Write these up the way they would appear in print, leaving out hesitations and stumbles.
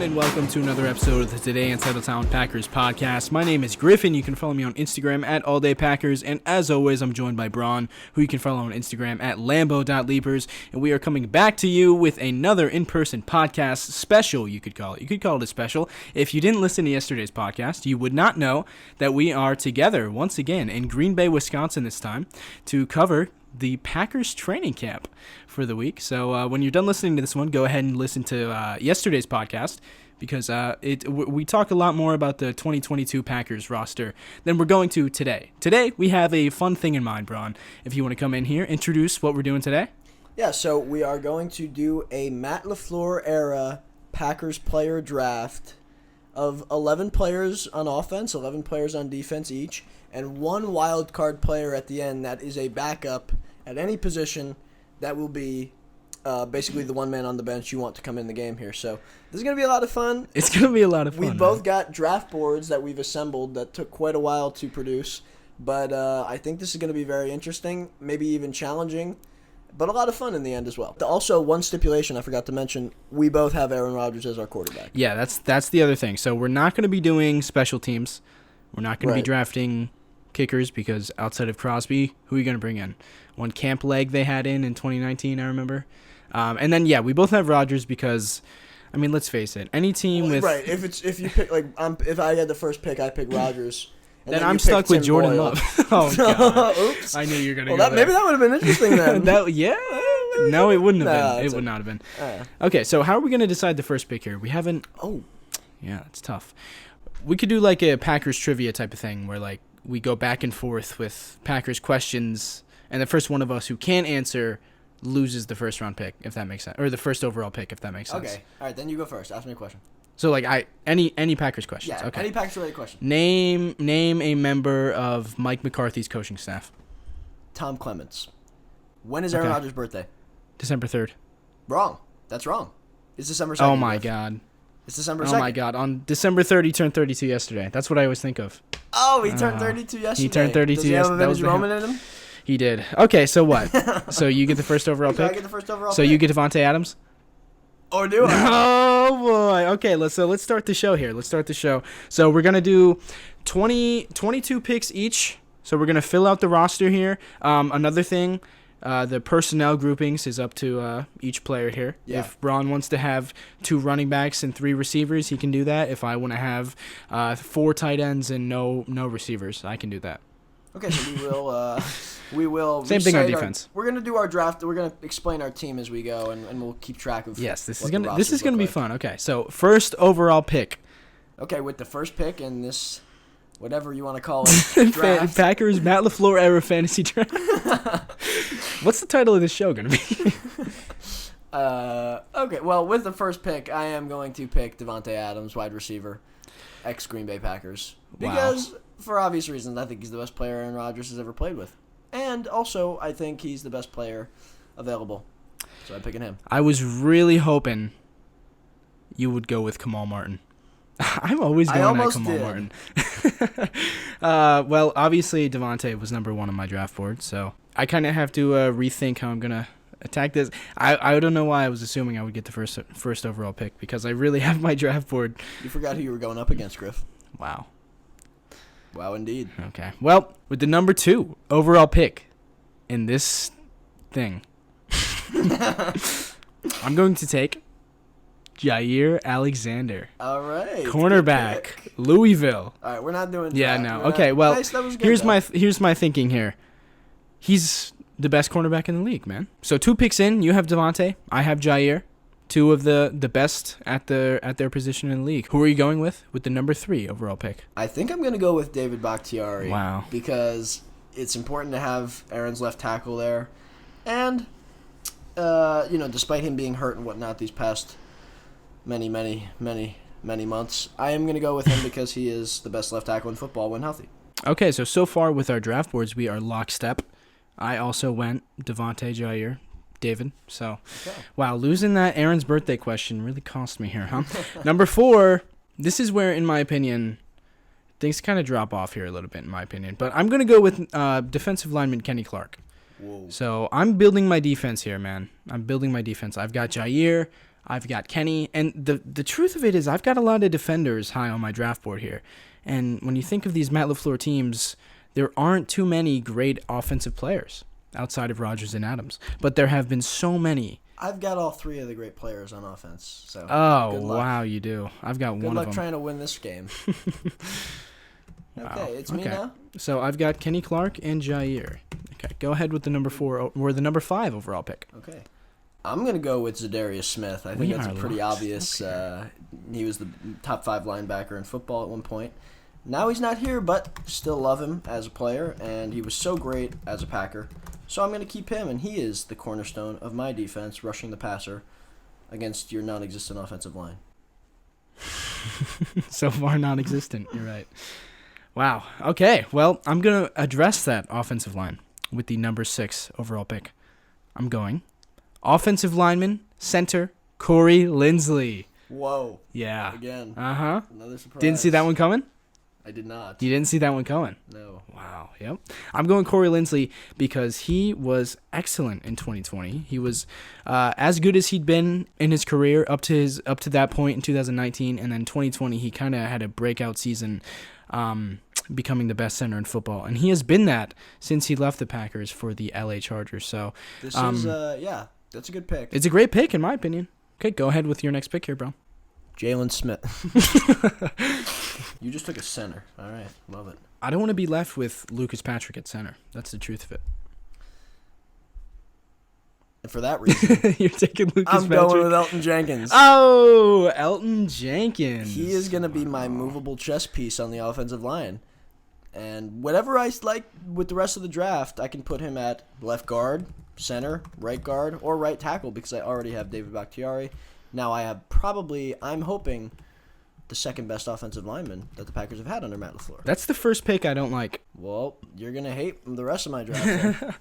and welcome to another episode of the Today in Titletown Packers podcast. My name is Griff, and you can follow me on Instagram at alldaypackers, and as always, I'm joined by Bron, who you can follow on Instagram at lambo.leapers, and we are coming back to you with another in-person podcast special, you could call it. You could call it a special. If you didn't listen to yesterday's podcast, you would not know that we are together once again in Green Bay, Wisconsin this time to cover the Packers training camp for the week. So when you're done listening to this one, go ahead and listen to yesterday's podcast because we talk a lot more about the 2022 Packers roster than we're going to today. Today, we have a fun thing in mind, Bron. If you want to come in here, introduce what we're doing today. Yeah, so we are going to do a Matt LaFleur-era Packers player draft of 11 players on offense, 11 players on defense each, and one wild card player at the end that is a backup at any position that will be basically the one man on the bench you want to come in the game here. So this is going to be a lot of fun. It's going to be a lot of fun. We both got draft boards that we've assembled that took quite a while to produce, but I think this is going to be very interesting, maybe even challenging, but a lot of fun in the end as well. Also, one stipulation I forgot to mention, we both have Aaron Rodgers as our quarterback. Yeah, that's the other thing. So we're not going to be doing special teams. We're not going to be drafting kickers because outside of Crosby, who are you going to bring in? One camp leg they had in 2019, I remember. And then, we both have Rodgers because, I mean, let's face it, any team with... Right, if you pick, if I had the first pick, I pick Rodgers. Then I'm stuck with Jordan Love. Oh, God. Oops. I knew you were going to go there. Maybe that would have been interesting then. No, it wouldn't have been. It would not have been. Okay, so how are we going to decide the first pick here? We haven't... Oh. Yeah, it's tough. We could do like a Packers trivia type of thing where like we go back and forth with Packers questions, and the first one of us who can't answer loses the first round pick, if that makes sense, or the first overall pick, if that makes sense. Okay, all right, then you go first. Ask me a question. So like any Packers questions. Yeah, okay. Any Packers related question. Name a member of Mike McCarthy's coaching staff. Tom Clements. When is Aaron Rodgers' birthday? December 3rd. Wrong. That's wrong. It's December 2nd. Oh my God. It's December 2nd. Oh my God. On December 3rd, he turned 32 yesterday. That's what I always think of. Oh, he turned 32 yesterday. He turned 32 yesterday. Does he have a vintage moment in him? He did. Okay, so what? So you get the first overall pick? I get the first overall pick. So you get Davante Adams? Or do I? Oh, boy. Okay, let's start the show here. So we're going to do 22 picks each. So we're going to fill out the roster here. Another thing, the personnel groupings is up to each player here. Yeah. If Bron wants to have 2 running backs and 3 receivers, he can do that. If I want to have 4 tight ends and no receivers, I can do that. Okay, so we will. Same thing on defense. We're gonna do our draft. We're gonna explain our team as we go, and we'll keep track of. Yes, this is gonna be fun. Okay, so first overall pick. Okay, with the first pick in this, whatever you want to call it, draft. Packers Matt LaFleur-era fantasy draft. What's the title of this show gonna be? Okay, well, with the first pick, I am going to pick Davante Adams, wide receiver, ex-Green Bay Packers, because. Wow. For obvious reasons, I think he's the best player Aaron Rodgers has ever played with. And also, I think he's the best player available. So I'm picking him. I was really hoping you would go with Kamal Martin. I'm always going at Kamal Martin. Well, obviously, Davante was number 1 on my draft board, so I kind of have to rethink how I'm going to attack this. I don't know why I was assuming I would get the first overall pick, because I really have my draft board. You forgot who you were going up against, Griff. Wow. Wow, indeed. Okay. Well, with the number 2 overall pick in this thing, I'm going to take Jair Alexander. All right. Cornerback, Louisville. All right, we're not doing that. Yeah, no. Okay, well, nice, that was good, here's my thinking here. He's the best cornerback in the league, man. So 2 picks in, you have Davante, I have Jair. 2 of the best at their position in the league. Who are you going with the number 3 overall pick? I think I'm going to go with David Bakhtiari. Wow. Because it's important to have Aaron's left tackle there. And, despite him being hurt and whatnot these past many months, I am going to go with him because he is the best left tackle in football when healthy. Okay, so far with our draft boards, we are lockstep. I also went Davante, Jair, David. So, wow, losing that Aaron's birthday question really cost me here, huh? Number 4, this is where, in my opinion, things kind of drop off here a little bit, in my opinion. But I'm going to go with defensive lineman Kenny Clark. Whoa. So I'm building my defense here, man. I'm building my defense. I've got Jair. I've got Kenny, and the truth of it is I've got a lot of defenders high on my draft board here. And when you think of these Matt LaFleur teams, there aren't too many great offensive players outside of Rodgers and Adams. But there have been so many. I've got all three of the great players on offense. So Oh, good luck. wow, you do. I've got Good one luck of them. trying to win this game. Wow. Okay, it's me now. So I've got Kenny Clark and Jair. Okay, go ahead with the number 4 or the number 5 overall pick. Okay. I'm going to go with Zadarius Smith. I think that's a pretty obvious. He was the top 5 linebacker in football at one point. Now he's not here, but still love him as a player, and he was so great as a Packer. So I'm going to keep him, and he is the cornerstone of my defense, rushing the passer against your non-existent offensive line. So far non-existent, you're right. Wow. Okay, well, I'm going to address that offensive line with the number 6 overall pick. I'm going offensive lineman, center, Corey Linsley. Whoa. Yeah. Again. Uh-huh. Another surprise. Didn't see that one coming? I did not. You didn't see that one coming? No. Wow. Yep. I'm going Corey Linsley because he was excellent in 2020. He was as good as he'd been in his career up to that point in 2019, and then 2020 he kind of had a breakout season, becoming the best center in football, and he has been that since he left the Packers for the LA Chargers. So this is that's a good pick. It's a great pick in my opinion. Okay, go ahead with your next pick here, bro. Jalen Smith. You just took a center. All right, love it. I don't want to be left with Lucas Patrick at center. That's the truth of it. And for that reason, you're taking Lucas Patrick. I'm going with Elton Jenkins. Oh, Elton Jenkins. He is going to be my movable chess piece on the offensive line. And whatever I like with the rest of the draft, I can put him at left guard, center, right guard, or right tackle because I already have David Bakhtiari. Now I have I'm hoping, the second best offensive lineman that the Packers have had under Matt LaFleur. That's the first pick I don't like. Well, you're going to hate the rest of my draft.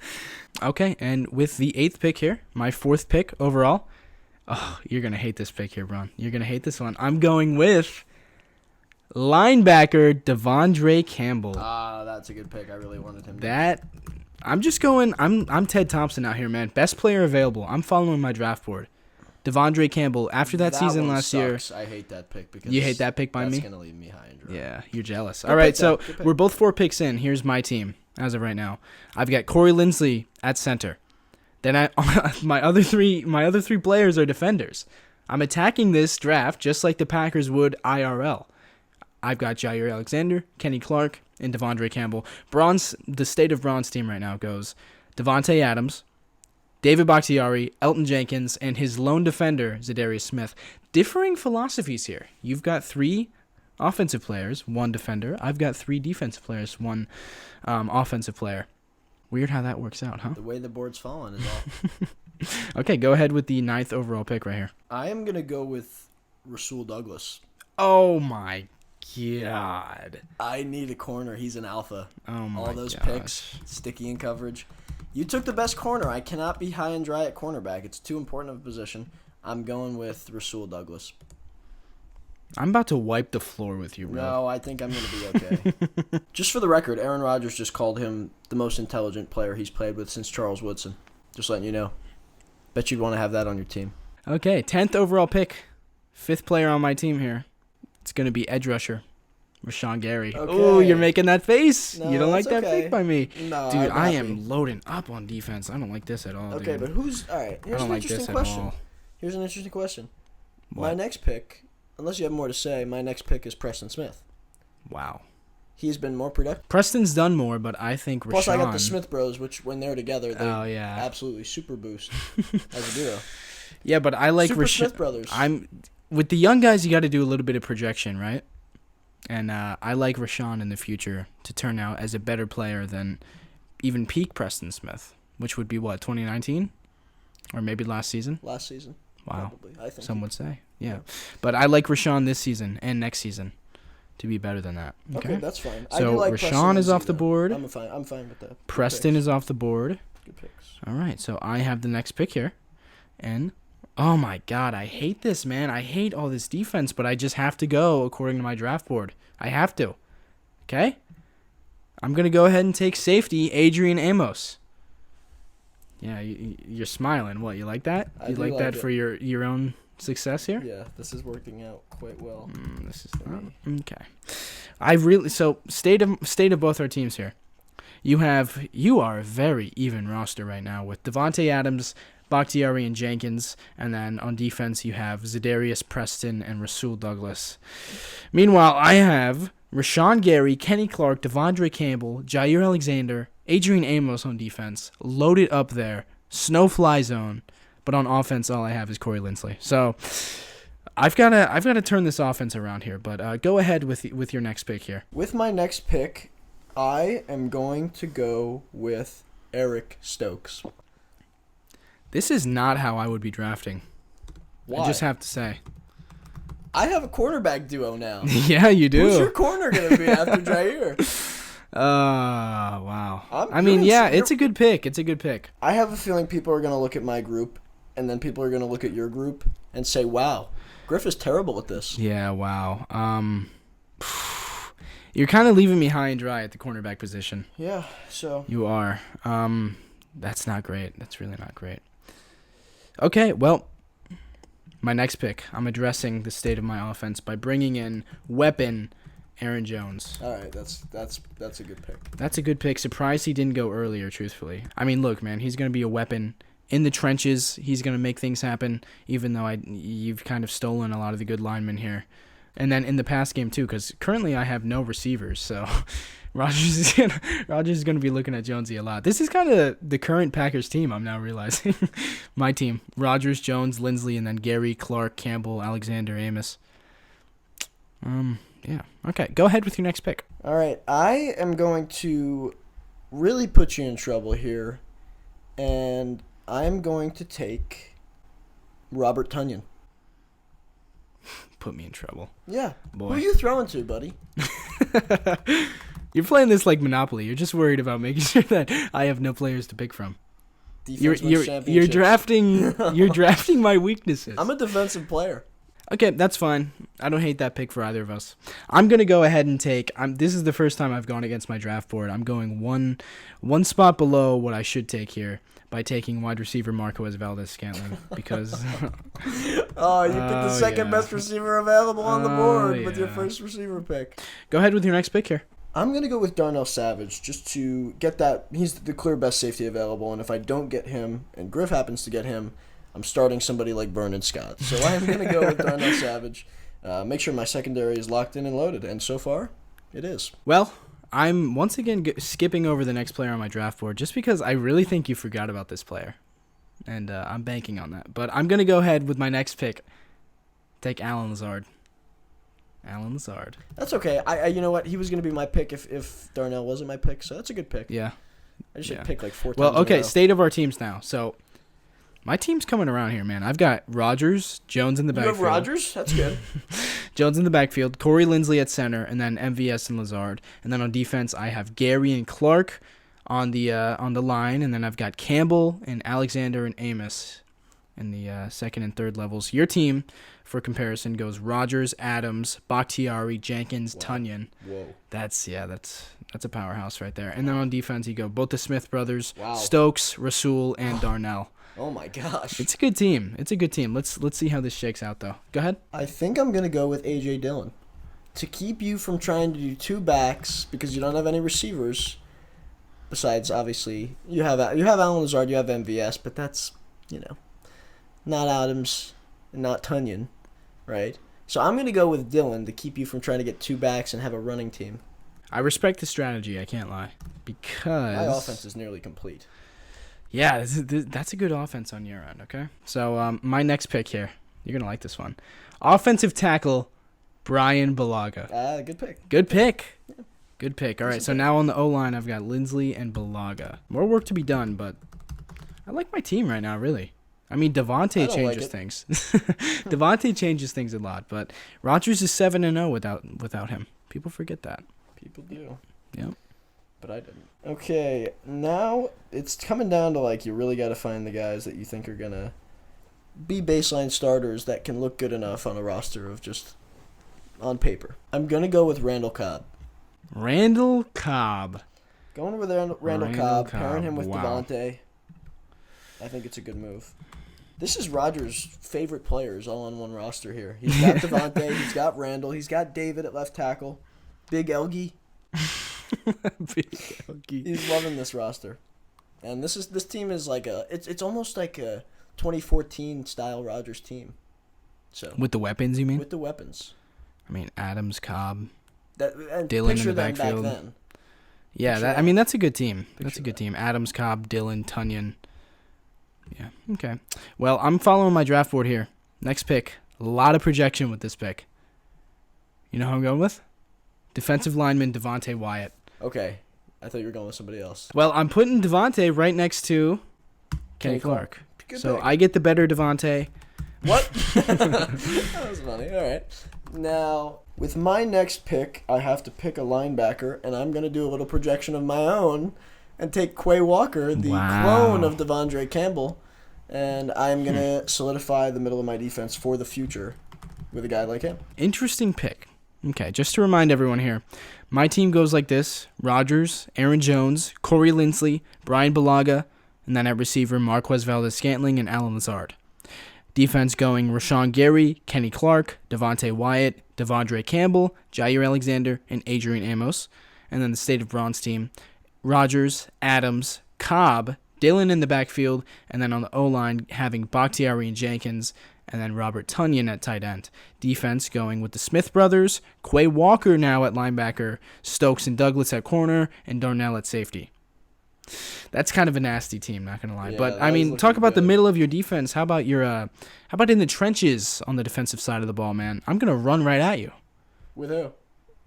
Okay, and with the 8th pick here, my 4th pick overall. Oh, you're going to hate this pick here, Bron. You're going to hate this one. I'm going with linebacker Devondre Campbell. That's a good pick. I really wanted him. I'm Ted Thompson out here, man. Best player available. I'm following my draft board. Devondre Campbell, after that season last year. I hate that pick because you hate that pick by me? That's going to leave me high and dry. Yeah, you're jealous. All right, so we're both 4 picks in. Here's my team as of right now. I've got Corey Linsley at center. Then my other three players are defenders. I'm attacking this draft just like the Packers would IRL. I've got Jair Alexander, Kenny Clark, and Devondre Campbell. The state of Bron's team right now goes Devontae Adams, David Bakhtiari, Elton Jenkins, and his lone defender, Zadarius Smith. Differing philosophies here. You've got 3 offensive players, 1 defender. I've got 3 defensive players, 1 offensive player. Weird how that works out, huh? The way the board's fallen is all. Okay, go ahead with the 9th overall pick right here. I am going to go with Rasul Douglas. Oh, my God. I need a corner. He's an alpha. Oh, my All those gosh. picks, sticky in coverage. You took the best corner. I cannot be high and dry at cornerback. It's too important of a position. I'm going with Rasul Douglas. I'm about to wipe the floor with you, bro. No, I think I'm going to be okay. Just for the record, Aaron Rodgers just called him the most intelligent player he's played with since Charles Woodson. Just letting you know. Bet you'd want to have that on your team. Okay, 10th overall pick. 5th player on my team here. It's going to be edge rusher, Rashawn Gary. Okay. Oh, you're making that face. No, You don't like that okay. pick by me. No, Dude, I'm I happy. am loading up on defense. I don't like this at all, Okay, dude. but who's... All right, I here's don't an like interesting this question. at all. Here's an interesting question. What? My next pick, unless you have more to say, my next pick is Preston Smith. Wow. He's been more productive. Preston's done more, but I think Rashawn... Plus, I got the Smith Bros, which when they're together, they yeah. absolutely super boost as a duo. Yeah, but I like Super Rashawn. Smith Brothers. With the young guys, you got to do a little bit of projection, right? And I like Rashawn in the future to turn out as a better player than even peak Preston Smith, which would be, what, 2019? Or maybe last season? Last season. Wow. Probably, I think. Some would say. Yeah. But I like Rashawn this season and next season to be better than that. Okay, that's fine. I So do like Rashawn Preston is Lindsey, off the though. board. I'm fine with that. Preston is off the board. Good picks. All right, so I have the next pick here. And, oh my God, I hate this, man. I hate all this defense, but I just have to go according to my draft board. I have to. Okay? I'm going to go ahead and take safety, Adrian Amos. Yeah, you're smiling. What, you like that? I You do like like that it. for your own success here? Yeah, this is working out quite well. This is okay. So state of both our teams here. You are a very even roster right now with Devontae Adams, Bakhtiari, and Jenkins, and then on defense you have Zadarius Preston and Rasul Douglas. Meanwhile, I have Rashawn Gary, Kenny Clark, Devondre Campbell, Jair Alexander, Adrian Amos on defense, loaded up there, snowfly zone, but on offense all I have is Corey Linsley. So I've got to turn this offense around here, but go ahead with your next pick here. With my next pick, I am going to go with Eric Stokes. This is not how I would be drafting. Why? I just have to say. I have a quarterback duo now. Yeah, you do. Who's your corner going to be after Jair? Wow. It's a good pick. It's a good pick. I have a feeling people are going to look at my group, and then people are going to look at your group and say, wow, Griff is terrible at this. Yeah, wow. You're kind of leaving me high and dry at the cornerback position. Yeah, so. You are. That's not great. That's really not great. Okay, well, my next pick. I'm addressing the state of my offense by bringing in weapon Aaron Jones. All right, that's a good pick. That's a good pick. Surprised he didn't go earlier, truthfully. I mean, look, man, he's going to be a weapon in the trenches. He's going to make things happen, even though you've kind of stolen a lot of the good linemen here. And then in the pass game, too, because currently I have no receivers, so Rodgers is gonna be looking at Jonesy a lot. This is kind of the current Packers team, I'm now realizing. My team. Rodgers, Jones, Linsley, and then Gary, Clark, Campbell, Alexander, Amos. Yeah. Okay, go ahead with your next pick. All right, I am going to really put you in trouble here, and I'm going to take Robert Tonyan. Put me in trouble. Yeah. Boy. Who are you throwing to, buddy? You're playing this like Monopoly. You're just worried about making sure that I have no players to pick from. You're drafting my weaknesses. I'm a defensive player. Okay, that's fine. I don't hate that pick for either of us. I'm going to go ahead and take this is the first time I've gone against my draft board. I'm going one spot below what I should take here by taking wide receiver Marquez Valdez-Scantling because Oh, you picked the second best receiver available on the board with your first receiver pick. Go ahead with your next pick here. I'm going to go with Darnell Savage just to get that. He's the clear best safety available, and if I don't get him and Griff happens to get him, I'm starting somebody like Vernon Scott. So I'm going to go with Darnell Savage. Make sure my secondary is locked in and loaded, and so far, it is. Well, I'm once again skipping over the next player on my draft board just because I really think you forgot about this player, and I'm banking on that. But I'm going to go ahead with my next pick. Take Allen Lazard. Allen Lazard. That's okay. I you know what? He was going to be my pick if Darnell wasn't my pick, so that's a good pick. Yeah. I should pick like 4 times. Well, okay, state of our teams now. So my team's coming around here, man. I've got Rodgers, Jones in the backfield. You have Rodgers? That's good. Jones in the backfield, Corey Linsley at center, and then MVS and Lazard. And then on defense, I have Gary and Clark on the line, and then I've got Campbell and Alexander and Amos in the second and third levels. Your team, for comparison, goes Rodgers, Adams, Bakhtiari, Jenkins, Tonyan. Whoa. That's a powerhouse right there. And then on defense, you go both the Smith brothers, Stokes, Rasul, and Darnell. Oh my gosh. It's a good team. Let's see how this shakes out, though. Go ahead. I think I'm going to go with A.J. Dillon. To keep you from trying to do 2 backs because you don't have any receivers, besides, obviously, you have Allen Lazard, you have MVS, but that's, not Adams and not Tonyan, right? So I'm going to go with Dillon to keep you from trying to get 2 backs and have a running team. I respect the strategy, I can't lie, because my offense is nearly complete. Yeah, that's a good offense on your end, okay? So my next pick here, you're going to like this one. Offensive tackle, Brian Bulaga. Good pick. Good pick. Yeah. Good pick. All right, so now on the O-line, I've got Linsley and Bulaga. More work to be done, but I like my team right now, really. I mean, Devontae changes things. Devontae changes things a lot, but Rodgers is 7-0 without him. People forget that. People do. Yep. But I didn't. Okay, now it's coming down to, you really got to find the guys that you think are going to be baseline starters that can look good enough on a roster of just on paper. I'm going to go with Randall Cobb. Randall Cobb. Going with Randall Cobb, pairing him with Devontae. I think it's a good move. This is Rodgers' favorite players all on one roster here. He's got Devontae, he's got Randall, he's got David at left tackle, Big Elgie. Big Elgie. He's loving this roster. And this team is like it's almost like a 2014 style Rodgers team. So With the weapons, you mean? with the weapons. I mean, Adams, Cobb. And Dylan in picture the them backfield. back then. Yeah, Picture that. that's a good team. That's Picture a good that. team. Adams, Cobb, Dylan, Tunyon. Yeah, okay. Well, I'm following my draft board here. Next pick. A lot of projection with this pick. You know who I'm going with? Defensive lineman Devontae Wyatt. Okay. I thought you were going with somebody else. Well, I'm putting Devontae right next to Kenny Kenny Clark. Good So pick. I get the better Devontae. What? That was funny. All right. Now, with my next pick, I have to pick a linebacker, and I'm going to do a little projection of my own and take Quay Walker, the Wow. clone of Devondre Campbell, and I'm going to solidify the middle of my defense for the future with a guy like him. Interesting pick. Okay, just to remind everyone here, my team goes like this: Rodgers, Aaron Jones, Corey Linsley, Brian Bulaga, and then at receiver, Marquez Valdez-Scantling and Alan Lazard. Defense going Rashawn Gary, Kenny Clark, Devontae Wyatt, Devondre Campbell, Jair Alexander, and Adrian Amos. And then the State of Bronze team, Rodgers, Adams, Cobb, Dylan in the backfield, and then on the O-line having Bakhtiari and Jenkins, and then Robert Tunyon at tight end. Defense going with the Smith brothers, Quay Walker now at linebacker, Stokes and Douglas at corner, and Darnell at safety. That's kind of a nasty team, not gonna lie. Yeah, But that I is mean, looking talk about the good. middle of your defense. How about how about in the trenches on the defensive side of the ball, man? I'm gonna run right at you. With who?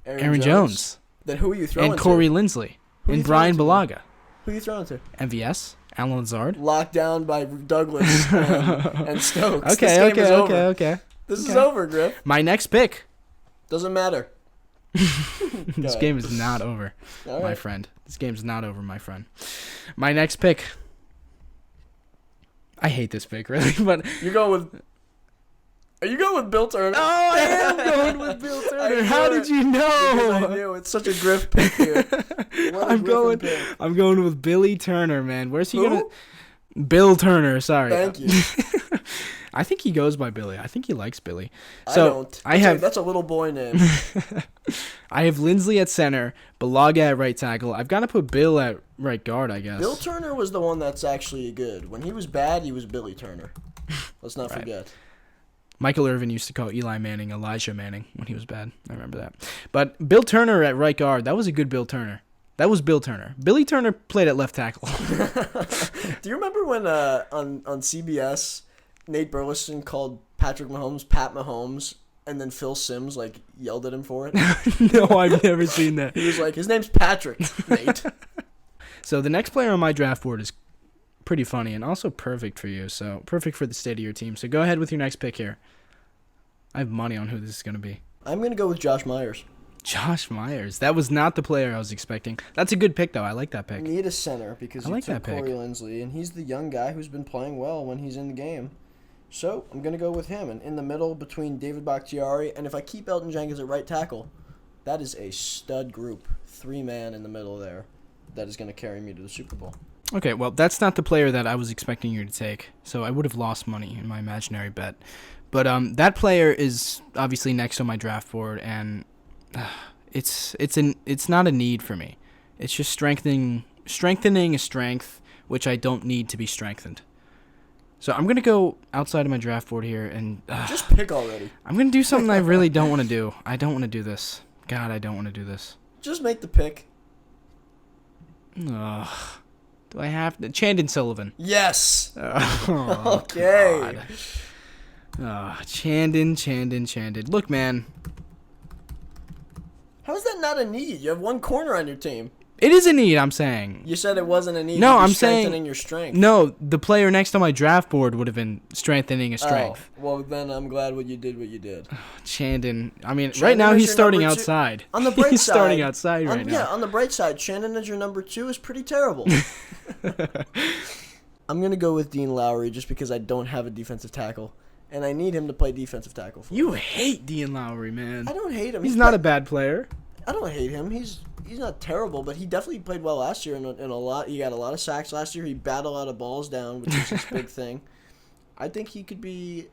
Aaron Jones Then who are you throwing and Corey to? Linsley Who you and Brian throwing Bulaga. Who are you throwing to? MVS, Alan Lazard. Locked down by Douglas and Stokes. Okay, This game is over. okay. This is Okay. over, Griff. My next pick. Doesn't matter. This game is not over, All my right. friend. This game's not over, my friend. My next pick. I hate this pick, really, but You're going with. Are you going with Bill Turner? oh, I am going with Bill I Turner. knew How it. did you Because I know? knew it's such a Griff pick here. What a I'm going. Griffin pick. I'm going with Billy Turner, man. Where's he Who? gonna? Bill Turner. Sorry. Thank you. I think he goes by Billy. I think he likes Billy. I So don't. I have. That's a little boy name. I have Linsley at center, Balaga at right tackle. I've got to put Bill at right guard, I guess. Bill Turner was the one that's actually good. When he was bad, he was Billy Turner. Let's not Right. forget. Michael Irvin used to call Eli Manning Elijah Manning when he was bad. I remember that. But Bill Turner at right guard, that was a good Bill Turner. That was Bill Turner. Billy Turner played at left tackle. Do you remember when on CBS, Nate Burleson called Patrick Mahomes Pat Mahomes, and then Phil Simms like yelled at him for it? No, I've never seen that. He was like, his name's Patrick, Nate. So the next player on my draft board is pretty funny and also perfect for you. So perfect for the state of your team. So go ahead with your next pick here. I have money on who this is going to be. I'm going to go with Josh Myers. Josh Myers. That was not the player I was expecting. That's a good pick, though. I like that I pick. need a center because I you like took that pick. Corey Linsley, and he's the young guy who's been playing well when he's in the game. So I'm going to go with him. And in the middle between David Bakhtiari, and if I keep Elton Jenkins at right tackle, that is a stud group. 3-man in the middle there that is going to carry me to the Super Bowl. Okay, well, that's not the player that I was expecting you to take, so I would have lost money in my imaginary bet. But that player is obviously next on my draft board, and it's not a need for me. It's just strengthening a strength which I don't need to be strengthened. So I'm gonna go outside of my draft board here, and Just pick already. I'm gonna do something I really don't want to do. I don't want to do this. God, I don't want to do this. Just make the pick. Ugh. Do I have to? Chandon Sullivan. Yes. Oh, Okay. God. Chandon. Look, man, How is that not a need? You have one corner on your team. it is a need, I'm saying. You said it wasn't a need. No, You'd be I'm saying- strengthening your strength. No, the player next on my draft board would have been strengthening a strength. Oh, well, then I'm glad what you did. Chandon, I mean, right Shannon now is he's your starting number 2. outside. On the bright He's side, starting outside right now. Yeah, on the bright side, Shannon as your number 2 is pretty terrible. I'm going to go with Dean Lowry just because I don't have a defensive tackle, and I need him to play defensive tackle for me. You hate Dean Lowry, man. I don't hate him. He's not a bad player. I don't hate him. He's not terrible, but he definitely played well last year in a lot. He got a lot of sacks last year. He battled out of balls down, which is his big thing. I think he could be,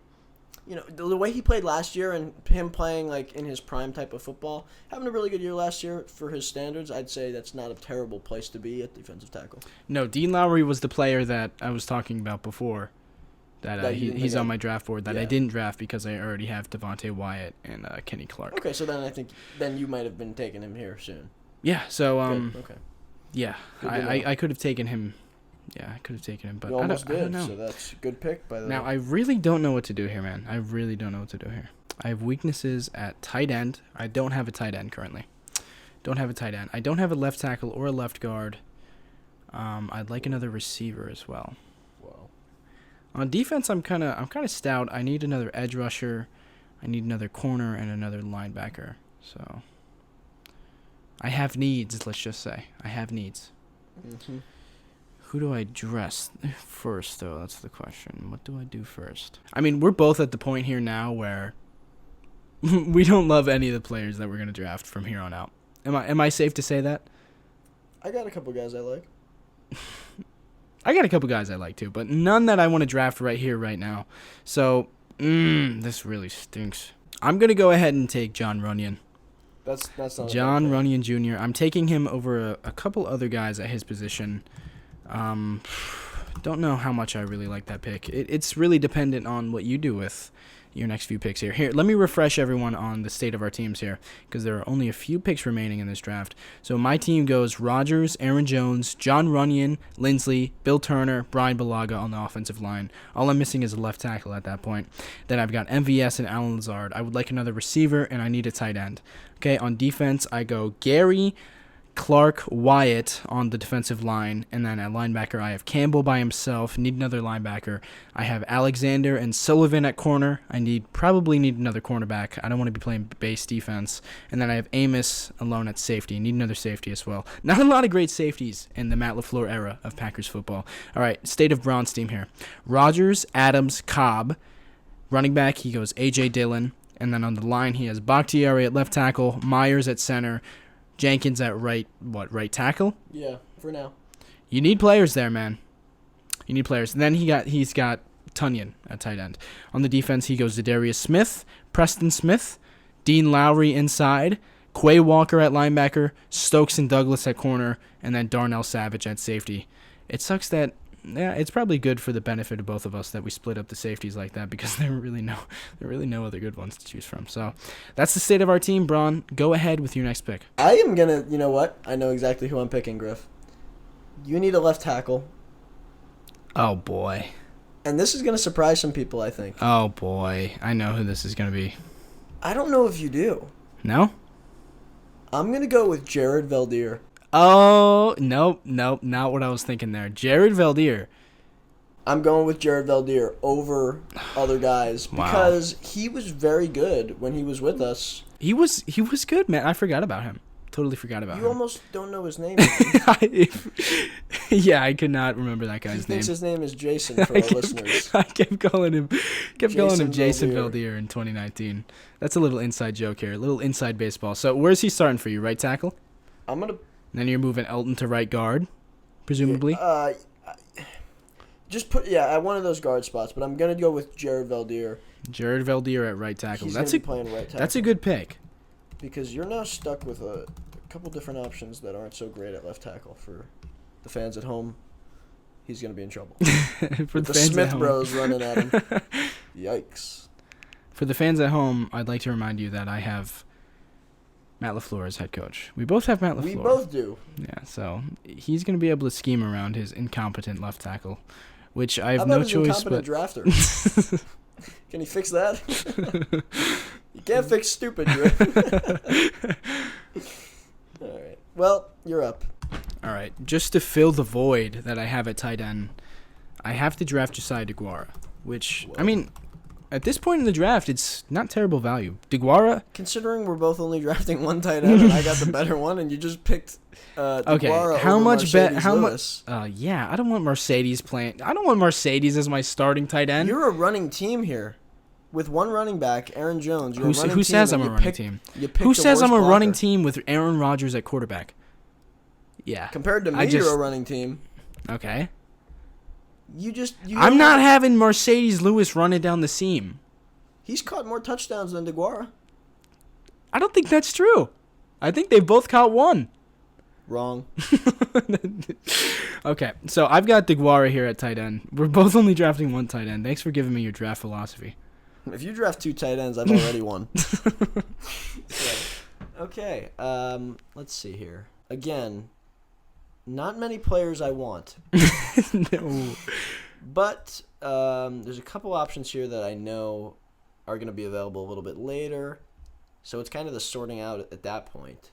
the way he played last year and him playing like in his prime type of football, having a really good year last year for his standards, I'd say that's not a terrible place to be at defensive tackle. No, Dean Lowry was the player that I was talking about before. He's on my draft board that I didn't draft because I already have Devontae Wyatt and Kenny Clark. Okay, so then I think you might have been taking him here soon. Yeah, so okay. Yeah, I could have taken him. Yeah, I could have taken him, but you almost I don't did, know. so that's a good pick by the way. Now, I really don't know what to do here, man. I really don't know what to do here. I have weaknesses at tight end. I don't have a tight end currently. Don't have a tight end. I don't have a left tackle or a left guard. I'd like another receiver as well. Wow. On defense, I'm kind of stout. I need another edge rusher. I need another corner and another linebacker. So I have needs, let's just say. I have needs. Mm-hmm. Who do I dress first, though? That's the question. What do I do first? I mean, we're both at the point here now where we don't love any of the players that we're going to draft from here on out. Am I safe to say that? I got a couple guys I like. I got a couple guys I like, too, but none that I want to draft right here, right now. So, this really stinks. I'm going to go ahead and take John Runyon. That's not John Runyon Jr. I'm taking him over a couple other guys at his position. Don't know how much I really like that pick. It's really dependent on what you do with your next few picks here. Here, let me refresh everyone on the state of our teams here, because there are only a few picks remaining in this draft. So my team goes Rodgers, Aaron Jones, John Runyon, Lindsley, Bill Turner, Brian Bulaga on the offensive line. All I'm missing is a left tackle at that point. Then I've got MVS and Alan Lazard. I would like another receiver, and I need a tight end. Okay, on defense, I go Gary, Clark, Wyatt on the defensive line, and then at linebacker I have Campbell by himself. Need another linebacker. I have Alexander and Sullivan at corner. Probably need another cornerback. I don't want to be playing base defense. And then I have Amos alone at safety. Need another safety as well. Not a lot of great safeties in the Matt LaFleur era of Packers football. All right, state of Bron's team here. Rodgers, Adams, Cobb. Running back, he goes A.J. Dillon. And then on the line, he has Bakhtiari at left tackle, Myers at center, Jenkins at right tackle? Yeah, for now. You need players there, man. You need players. And then he's got Tunyon at tight end. On the defense, he goes to Darius Smith, Preston Smith, Dean Lowry inside, Quay Walker at linebacker, Stokes and Douglas at corner, and then Darnell Savage at safety. It sucks that it's probably good for the benefit of both of us that we split up the safeties like that, because there are really no other good ones to choose from. So that's the state of our team. Bron, go ahead with your next pick. I am gonna. You know what? I know exactly who I'm picking, Griff. You need a left tackle. Oh boy. And this is gonna surprise some people, I think. Oh boy, I know who this is gonna be. I don't know if you do. No? I'm gonna go with Jared Veldheer. Oh, nope, not what I was thinking there. Jared Veldheer. I'm going with Jared Veldheer over other guys because he was very good when he was with us. He was good, man. I forgot about him. Totally forgot about him. You almost don't know his name. Yeah, I could not remember that guy's name. He thinks his name is Jason for our listeners. I kept calling him Jason Veldheer in 2019. That's a little inside joke here, a little inside baseball. So where's he starting for you? Right tackle? I'm gonna. And then you're moving Elton to right guard, presumably. Just put at one of those guard spots, but I'm gonna go with Jared Veldheer. Jared Veldheer at right tackle. He's gonna be playing right tackle. That's a good pick. Because you're now stuck with a couple different options that aren't so great at left tackle. For the fans at home, he's gonna be in trouble. For the fans Smith bros running at him. Yikes. For the fans at home, I'd like to remind you that I have Matt LaFleur as head coach. We both have Matt LaFleur. We both do. Yeah, so he's going to be able to scheme around his incompetent left tackle, which I have no choice but. Drafter. Can he fix that? You can't fix stupid, Griff. All right. Well, you're up. All right. Just to fill the void that I have at tight end, I have to draft Josiah DeGuara, which, I mean, at this point in the draft, it's not terrible value. DeGuara. Considering we're both only drafting one tight end, and I got the better one, and you just picked DeGuara how over much how Lewis. much? Yeah, I don't want Mercedes playing. I don't want Mercedes as my starting tight end. You're a running team here, with one running back, Aaron Jones. Who says I'm a running team? Who says I'm a running team with Aaron Rodgers at quarterback? Yeah. Compared to me, you're a running team. Okay. I'm not having Mercedes Lewis running down the seam. He's caught more touchdowns than DeGuara. I don't think that's true. I think they both caught one. Wrong. Okay, so I've got DeGuara here at tight end. We're both only drafting one tight end. Thanks for giving me your draft philosophy. If you draft 2 tight ends, I've already won. Okay, let's see here. Again, not many players I want. No. But there's a couple options here that I know are going to be available a little bit later. So it's kind of the sorting out at that point.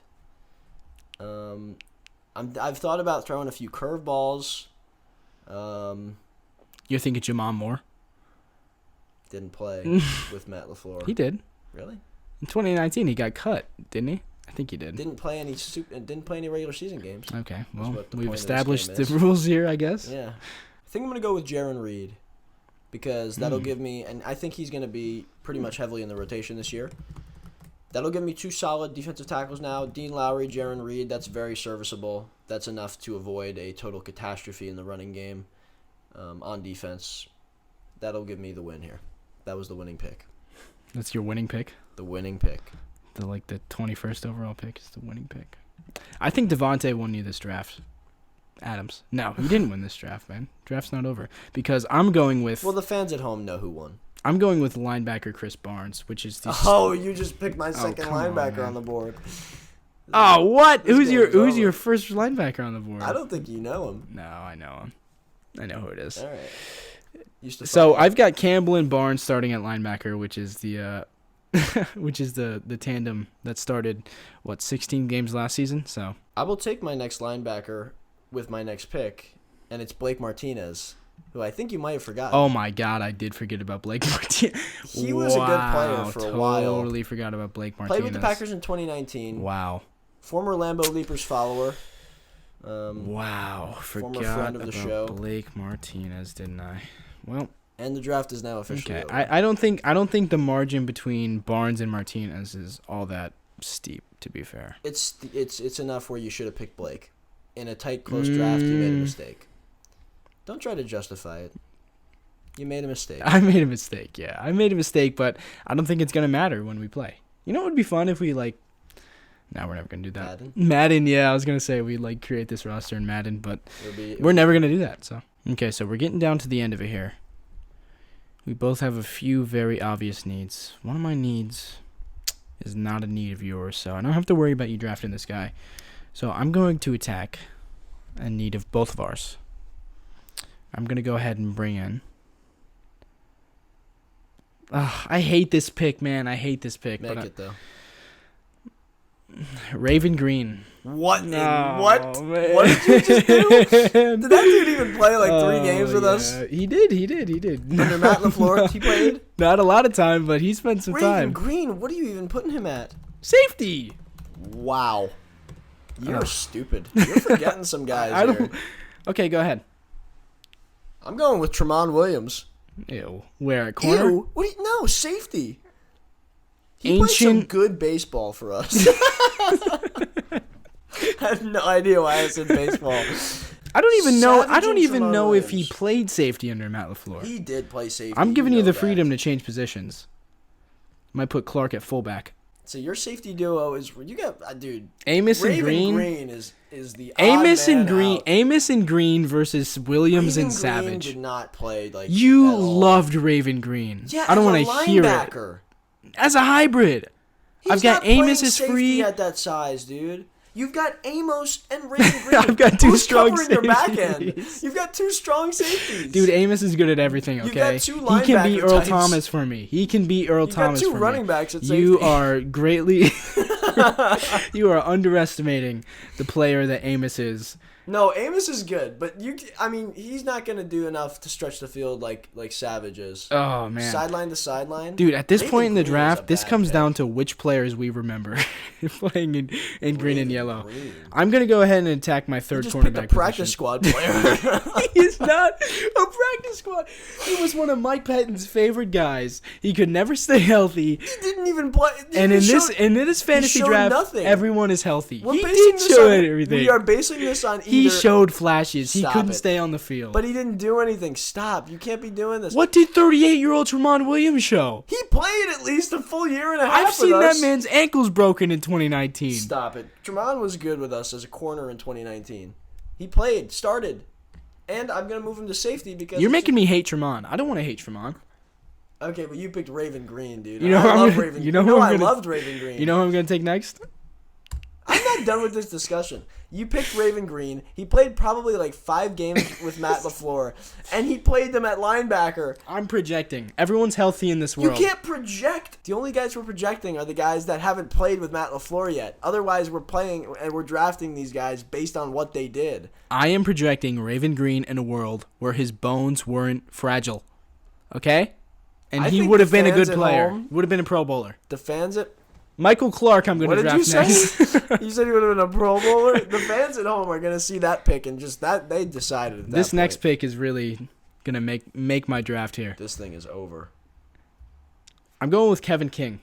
I've thought about throwing a few curveballs. You're thinking Jamon Moore? Didn't play with Matt LaFleur. He did. Really? In 2019, he got cut, didn't he? I think he did. Didn't play any regular season games. Okay, well, point we've of this established game the is. rules here, I guess. Yeah. I think I'm going to go with Jaron Reed because that'll give me, and I think he's going to be pretty much heavily in the rotation this year. That'll give me 2 solid defensive tackles now. Dean Lowry, Jaron Reed, that's very serviceable. That's enough to avoid a total catastrophe in the running game on defense. That'll give me the win here. That was the winning pick. That's your winning pick? The winning pick. The 21st overall pick is the winning pick. I think Devontae won you this draft. Adams. No, he didn't win this draft, man. Draft's not over. Because I'm going with... Well, the fans at home know who won. I'm going with linebacker Chris Barnes, which is the... Oh, you just picked my second linebacker on the board. Oh, what? Who's your first linebacker on the board? I don't think you know him. No, I know him. I know who it is. All right. So I've got Campbell and Barnes starting at linebacker, which is the the tandem that started 16 games last season. So I will take my next linebacker with my next pick, and it's Blake Martinez, who I think you might have forgotten. Oh my God, I did forget about Blake Martinez. He was a good player for a while. Totally forgot about Blake Martinez. Played with the Packers in 2019. Wow. Former Lambeau Leapers follower. Wow, former forgot friend of the about show. Blake Martinez, didn't I? Well, and the draft is now officially over. I don't think the margin between Barnes and Martinez is all that steep, to be fair. It's enough where you should have picked Blake. In a tight, close draft, you made a mistake. Don't try to justify it. You made a mistake. I made a mistake, yeah. I made a mistake, but I don't think it's going to matter when we play. You know what would be fun if we, No, we're never going to do that. Madden, yeah. I was going to say we'd, create this roster in Madden, but we're never going to do that, so. Okay, so we're getting down to the end of it here. We both have a few very obvious needs. One of my needs is not a need of yours, so I don't have to worry about you drafting this guy. So I'm going to attack a need of both of ours. I'm going to go ahead and bring in... I hate this pick, man. I hate this pick. Make it, though. Raven Green. What? No, what? Man. What did you just do? Did that dude even play 3 games with us? He did. Under Matt LaFleur, he played? Not a lot of time, but he spent some Raven time. Green, what are you even putting him at? Safety. Wow. You're stupid. You're forgetting some guys here. Okay, go ahead. I'm going with Tramon Williams. Ew. Where, at corner? Ew. No, safety. He plays some good baseball for us. I have no idea why I said baseball. I don't even know. Savage I don't and even Tramon know if he Williams. played safety under Matt LaFleur. He did play safety. I'm giving you the that. freedom to change positions. Might put Clark at fullback. So your safety duo is you got dude. Amos and Raven Green. is the Amos odd and man Green. out. Amos and Green versus Williams Raven and Savage. Green did not play You at all. loved Raven Green. Yeah, I don't want to hear it. As a hybrid. He's I've got not Amos playing is safety free. at that size, dude. You've got Amos and Raven Green. I've got two Who's strong covering your back end? safeties. You've got 2 strong safeties. Dude, Amos is good at everything, okay? You've got 2 he can beat linebacker Earl types. Thomas for me. He can beat Earl Thomas You've got 2 for running me. backs at safety. You are greatly... you are underestimating the player that Amos is. No, Amos is good, but he's not going to do enough to stretch the field like Savage is. Oh, man. Sideline to sideline. Dude, at this Raven point in the Green is draft, a this bad comes pick. down to which players we remember playing in green and yellow. Green. I'm going to go ahead and attack my third Just cornerback picked a practice position. squad player. He's not a practice squad. He was one of Mike Patton's favorite guys. He could never stay healthy. He didn't even play. And in this fantasy showed draft, nothing. everyone is healthy. We're he basing did this show on- everything. We are basing this on ESPN. He showed flashes. He couldn't stay on the field. But he didn't do anything. Stop. You can't be doing this. What did 38-year-old Tramon Williams show? He played at least a full year and a half I've with seen us. that man's ankles broken in 2019. Stop it. Tramon was good with us as a corner in 2019. He played, started. And I'm going to move him to safety because... You're making me hate Tramon. I don't want to hate Tramon. Okay, but you picked Raven Green, dude. You know I love gonna, Raven you know Green. I loved Raven Green. You know who I'm going to take next? I'm not done with this discussion. You picked Raven Green. He played probably like 5 games with Matt LaFleur, and he played them at linebacker. I'm projecting. Everyone's healthy in this world. You can't project. The only guys we're projecting are the guys that haven't played with Matt LaFleur yet. Otherwise, we're playing and we're drafting these guys based on what they did. I am projecting Raven Green in a world where his bones weren't fragile. Okay? And he would have been a good player. Would have been a Pro Bowler. The fans at... Michael Clark, I'm going to draft next. You said he would have been a Pro Bowler? The fans at home are going to see that pick and just that they decided at that This point. next pick is really going to make my draft here. This thing is over. I'm going with Kevin King.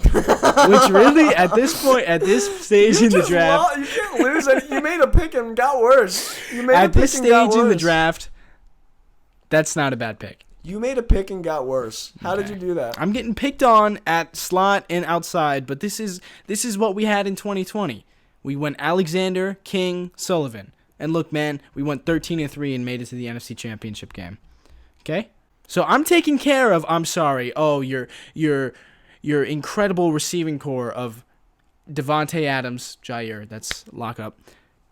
Which really, at this point, at this stage in the draft... You can't lose it. You made a pick and got worse. At this stage in the draft, that's not a bad pick. You made a pick and got worse. How did you do that? I'm getting picked on at slot and outside, but this is what we had in 2020. We went Alexander, King, Sullivan. And look, man, we went 13-3 and made it to the NFC Championship game. Okay? So I'm taking care of, your incredible receiving core of Devontae Adams, Jair, that's lockup.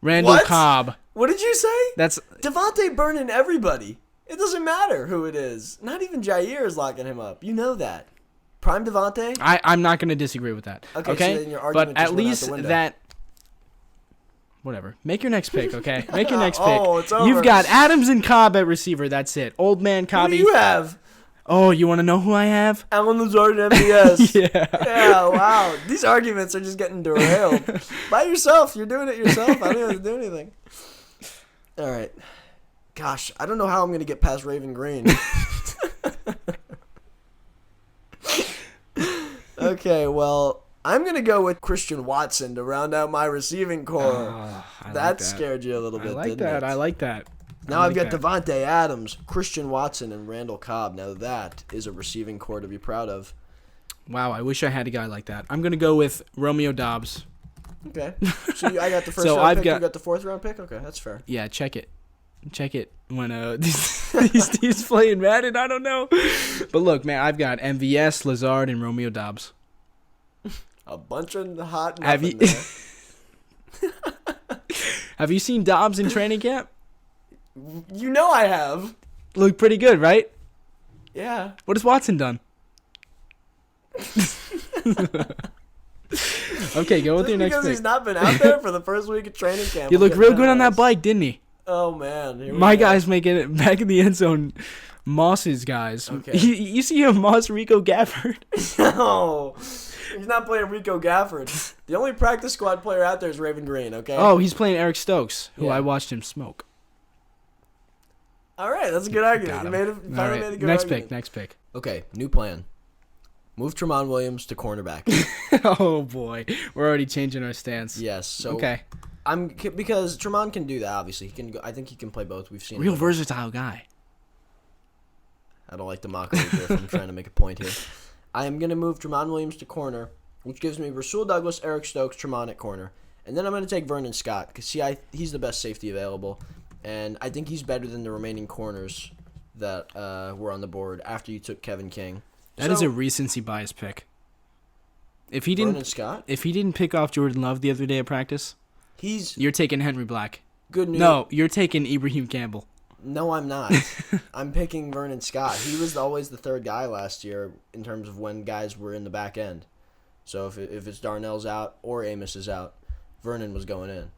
Randall Cobb. What did you say? That's Devontae burning everybody. It doesn't matter who it is. Not even Jair is locking him up. You know that. Prime Devontae? I'm not going to disagree with that. Okay? So then your argument but just at went out least the window. that... Whatever. Make your next pick, okay? Make your next pick. Oh, it's over. You've got Adams and Cobb at receiver. That's it. Old man Who do Cobby. you have? Oh, you want to know who I have? Alan Lazard and MVS. Yeah. Yeah, wow. These arguments are just getting derailed. By yourself. You're doing it yourself. I don't even have to do anything. All right. Gosh, I don't know how I'm going to get past Raven Green. Okay, well, I'm going to go with Christian Watson to round out my receiving core. That scared you a little bit, didn't it? I like that. Now I've got Devontae Adams, Christian Watson, and Randall Cobb. Now that is a receiving core to be proud of. Wow, I wish I had a guy like that. I'm going to go with Romeo Dobbs. Okay. So I got the first round pick, you got the 4th round pick? Okay, that's fair. Yeah, check it when these teams playing Madden. I don't know. But look, man, I've got MVS, Lazard, and Romeo Dobbs. A bunch of hot nothing there. Have you seen Dobbs in training camp? You know I have. Look pretty good, right? Yeah. What has Watson done? Okay, go with your next pick. Because he's not been out there for the first week of training camp. He looked real good on that bike, didn't he? Oh, man. My guy's making it back in the end zone. Moss's guys. Okay. You see him, Moss Rico Gafford? No. He's not playing Rico Gafford. The only practice squad player out there is Raven Green, okay? Oh, he's playing Eric Stokes, who Yeah. I watched him smoke. All right, that's a good argument. You made a good argument. Next pick. Okay, new plan. Move Tramon Williams to cornerback. Oh, boy. We're already changing our stance. Yes. So okay. Because Tramon can do that, obviously. He can go, I think he can play both. We've seen Real it. versatile guy. I don't like the mockery, Griff. I'm trying to make a point here. I am going to move Tramon Williams to corner, which gives me Rasul Douglas, Eric Stokes, Tramon at corner. And then I'm going to take Vernon Scott because, he's the best safety available. And I think he's better than the remaining corners that were on the board after you took Kevin King. That is a recency bias pick. If he Vernon Scott? If he didn't pick off Jordan Love the other day at practice, you're taking Henry Black. Good news. No, you're taking Ibrahim Campbell. No, I'm not. I'm picking Vernon Scott. He was always the third guy last year in terms of when guys were in the back end. So if it's Darnell's out or Amos is out, Vernon was going in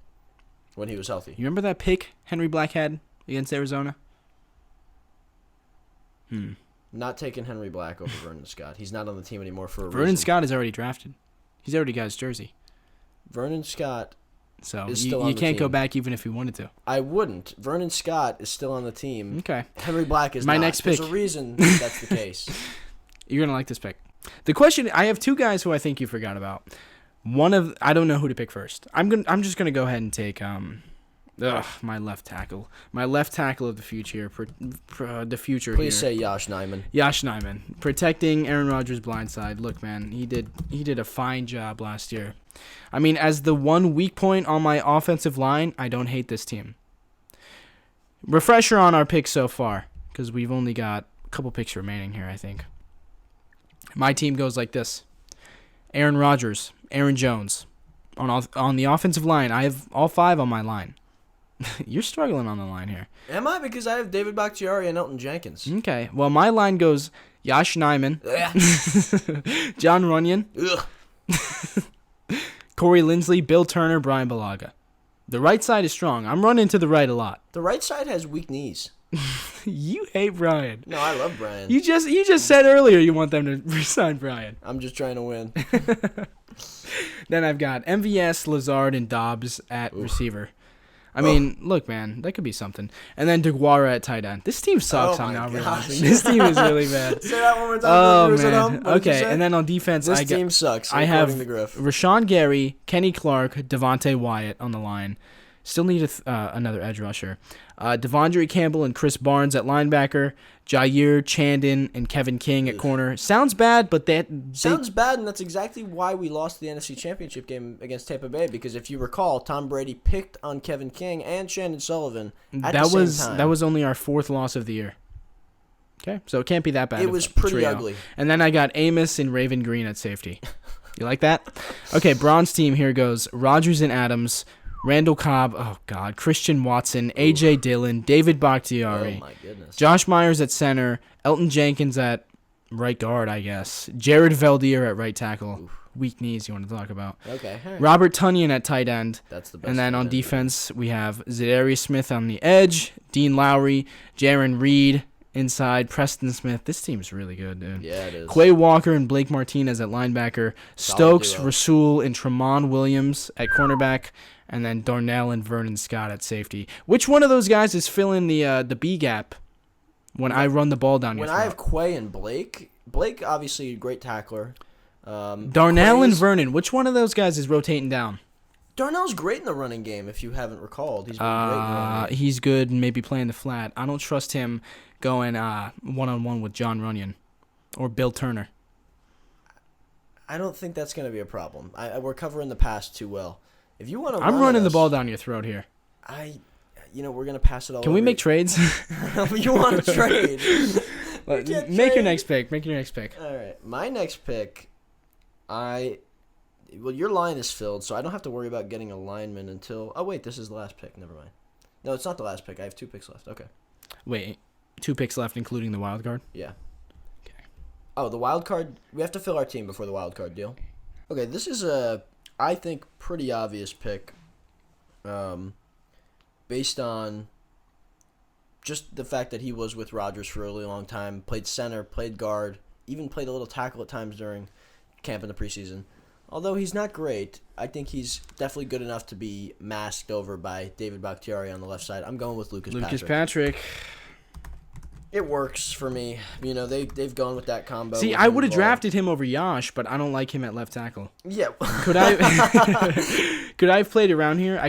when he was healthy. You remember that pick Henry Black had against Arizona? Not taking Henry Black over Vernon Scott. He's not on the team anymore for a reason. Vernon Scott is already drafted. He's already got his jersey. Vernon Scott So is still on you the can't team. go back even if you wanted to. I wouldn't. Vernon Scott is still on the team. Okay. Henry Black is My not. next pick. There's a reason that's the case. You're going to like this pick. The question, I have two guys who I think you forgot about. I don't know who to pick first. I'm just going to go ahead and take Ugh, my left tackle. My left tackle of the future. The future Please here. say Josh Nijman. Josh Nijman. Protecting Aaron Rodgers' blind side. Look, man, he did a fine job last year. I mean, as the one weak point on my offensive line, I don't hate this team. Refresher on our picks so far, because we've only got a couple picks remaining here, I think. My team goes like this. Aaron Rodgers, Aaron Jones. On the offensive line, I have all 5 on my line. You're struggling on the line here. Am I? Because I have David Bakhtiari and Elton Jenkins. Okay. Well, my line goes Josh Nijman, John Runyon, Corey Linsley, Bill Turner, Brian Balaga. The right side is strong. I'm running to the right a lot. The right side has weak knees. You hate Brian. No, I love Brian. You just said earlier you want them to resign Brian. I'm just trying to win. Then I've got MVS, Lazard, and Dobbs at receiver. I mean, look, man, that could be something. And then DeGuara at tight end. This team sucks. I'm now realizing. This team is really bad. Say that one more time. Oh, man. Okay, and then on defense, this team sucks. I have the Griff. Rashawn Gary, Kenny Clark, Devontae Wyatt on the line. Still need another edge rusher. Devondre Campbell and Chris Barnes at linebacker. Jair Chandon and Kevin King at corner. Sounds bad, but sounds bad, and that's exactly why we lost the NFC Championship game against Tampa Bay. Because if you recall, Tom Brady picked on Kevin King and Shannon Sullivan at the same time. That was only our 4th loss of the year. Okay, so it can't be that bad. It was pretty ugly. And then I got Amos and Raven Green at safety. You like that? Okay, Bron's team here goes Rodgers and Adams, Randall Cobb, oh God, Christian Watson, A.J. Dillon, David Bakhtiari, oh my goodness, Josh Myers at center, Elton Jenkins at right guard, I guess, Jared Veldier at right tackle. Oof. Weak knees you want to talk about. Okay. Right. Robert Tonyan at tight end. That's the best. And then on defense, we have Zadarius Smith on the edge, Dean Lowry, Jaron Reed inside, Preston Smith. This team's really good, dude. Yeah, it is. Quay Walker and Blake Martinez at linebacker, Stokes, Rasul, and Tremont Williams at cornerback, and then Darnell and Vernon Scott at safety. Which one of those guys is filling the B gap when I run the ball down your throat? When I have Quay and Blake obviously a great tackler. Darnell and Vernon, which one of those guys is rotating down? Darnell's great in the running game, if you haven't recalled. He's been great in the running game. He's good and maybe playing the flat. I don't trust him going one-on-one with John Runyon or Bill Turner. I don't think that's going to be a problem. We're covering the pass too well. If you want to, I'm running the ball down your throat here. We're gonna pass it all. Can we make trades? You want to trade? Make your next pick. All right, my next pick. Your line is filled, so I don't have to worry about getting a lineman until. Oh wait, this is the last pick. Never mind. No, it's not the last pick. I have 2 picks left. Okay. Wait, 2 picks left, including the wild card. Yeah. Okay. Oh, the wild card. We have to fill our team before the wild card deal. Okay, this is I think pretty obvious pick, based on just the fact that he was with Rodgers for a really long time, played center, played guard, even played a little tackle at times during camp in the preseason. Although he's not great, I think he's definitely good enough to be masked over by David Bakhtiari on the left side. I'm going with Lucas Patrick. It works for me. You know, they've gone with that combo. See, I would have drafted him over Yash, but I don't like him at left tackle. Yeah. Could I have played around here? I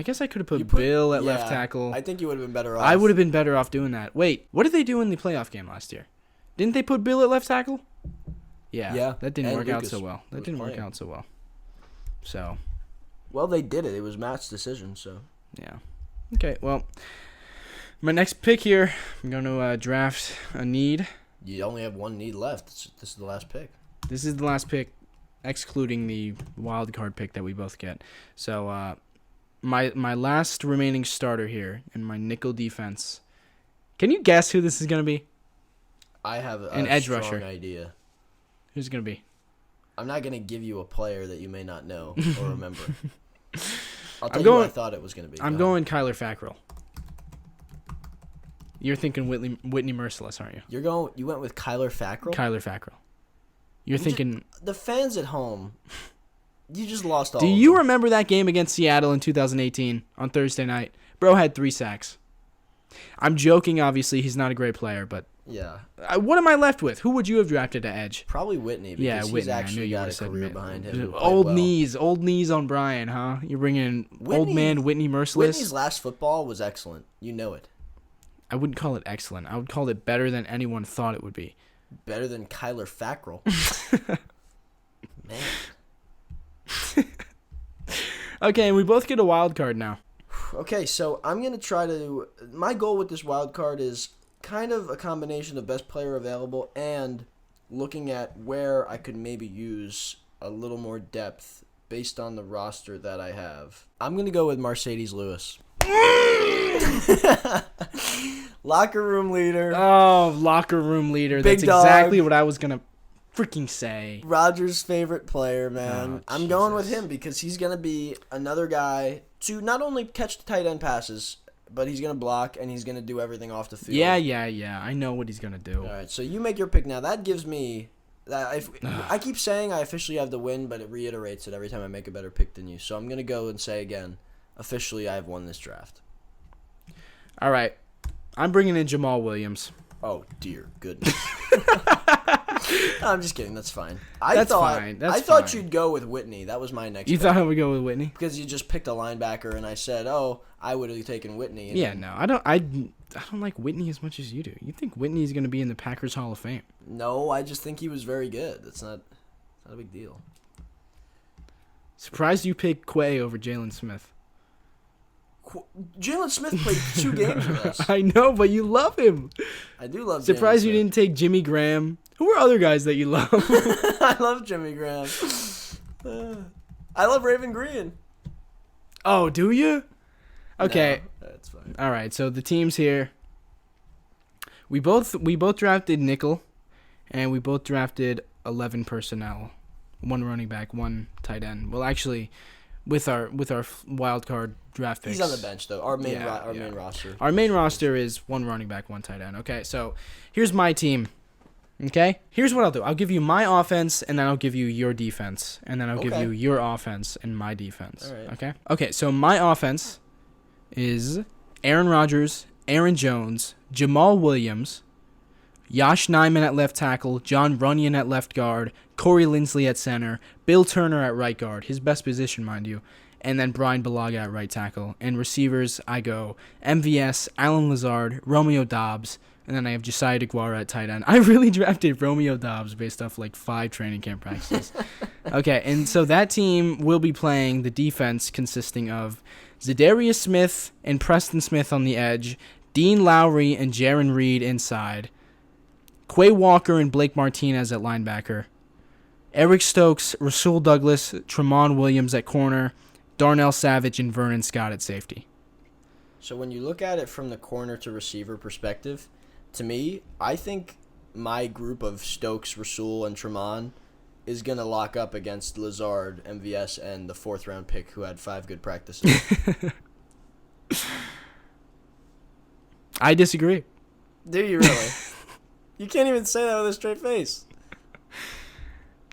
guess I could have put Bill at left tackle. I think you would have been better off. I would have been better off doing that. Wait, what did they do in the playoff game last year? Didn't they put Bill at left tackle? Yeah. That didn't work out so well. So. Well, they did it. It was Matt's decision, so. Yeah. Okay, well. My next pick here, I'm going to draft a need. You only have 1 need left. This is the last pick. This is the last pick, excluding the wild card pick that we both get. So, my last remaining starter here in my nickel defense. Can you guess who this is going to be? I have an edge rusher idea. Who's it going to be? I'm not going to give you a player that you may not know or remember. I'll tell you what I thought it was going to be. I'm going Kyler Fackrell. You're thinking Whitney Merciless, aren't you? You went with Kyler Fackrell? Kyler Fackrell. You're thinking... The fans at home, you just lost all Do you remember that game against Seattle in 2018 on Thursday night? Bro had 3 sacks. I'm joking, obviously. He's not a great player, but Yeah. What am I left with? Who would you have drafted to edge? Probably Whitney, because Yeah, he's Whitney. actually got a career behind him. who played well. Old knees on Brian, huh? You're bringing old man Whitney Merciless. Whitney's last football was excellent. You know it. I wouldn't call it excellent. I would call it better than anyone thought it would be. Better than Kyler Fackrell. Man. Okay, and we both get a wild card now. Okay, so I'm going to try to... My goal with this wild card is kind of a combination of best player available and looking at where I could maybe use a little more depth based on the roster that I have. I'm going to go with Mercedes Lewis. Locker room leader. Oh, locker room leader. Big That's dog. exactly what I was going to freaking say. Rodgers' favorite player, man. Oh, I'm going with him because he's going to be another guy to not only catch the tight end passes, but he's going to block and he's going to do everything off the field. Yeah. I know what he's going to do. All right, so you make your pick now. That gives me... I keep saying I officially have the win, but it reiterates it every time I make a better pick than you. So I'm going to go and say again, officially I have won this draft. All right. I'm bringing in Jamal Williams. Oh, dear goodness. I'm just kidding. That's fine. That's fine. I thought you'd go with Whitney. That was my next You pick. thought I would go with Whitney? Because you just picked a linebacker, and I said, oh, I would have taken Whitney. And Yeah, no. I don't like Whitney as much as you do. You think Whitney's going to be in the Packers Hall of Fame? No, I just think he was very good. It's not a big deal. Surprised you picked Quay over Jalen Smith. Jalen Smith played 2 games with us. I know, but you love him. I do love Surprised Jalen you didn't take Jimmy Graham. Who are other guys that you love? I love Jimmy Graham. I love Raven Green. Oh, do you? Okay. No, that's fine. All right, so the teams here. We both drafted nickel, and we both drafted 11 personnel, 1 running back, 1 tight end. Well, actually, with our wild card draft picks. He's on the bench though. Our main roster. Our main roster is 1 running back, 1 tight end. Okay, so here's my team. Okay, here's what I'll do. I'll give you my offense, and then I'll give you your defense, and then I'll give you your offense and my defense. All right. Okay. Okay. So my offense is Aaron Rodgers, Aaron Jones, Jamal Williams, Josh Nijman at left tackle, John Runyon at left guard, Corey Linsley at center, Bill Turner at right guard, his best position, mind you, and then Brian Bulaga at right tackle. And receivers, I go MVS, Alan Lazard, Romeo Doubs, and then I have Josiah DeGuara at tight end. I really drafted Romeo Doubs based off like 5 training camp practices. Okay, and so that team will be playing the defense consisting of Zadarius Smith and Preston Smith on the edge, Dean Lowry and Jaron Reed inside, Quay Walker and Blake Martinez at linebacker, Eric Stokes, Rasul Douglas, Tremont Williams at corner, Darnell Savage and Vernon Scott at safety. So when you look at it from the corner to receiver perspective, to me, I think my group of Stokes, Rasul, and Tremont is going to lock up against Lazard, MVS, and the 4th round pick who had 5 good practices. I disagree. Do you really? You can't even say that with a straight face.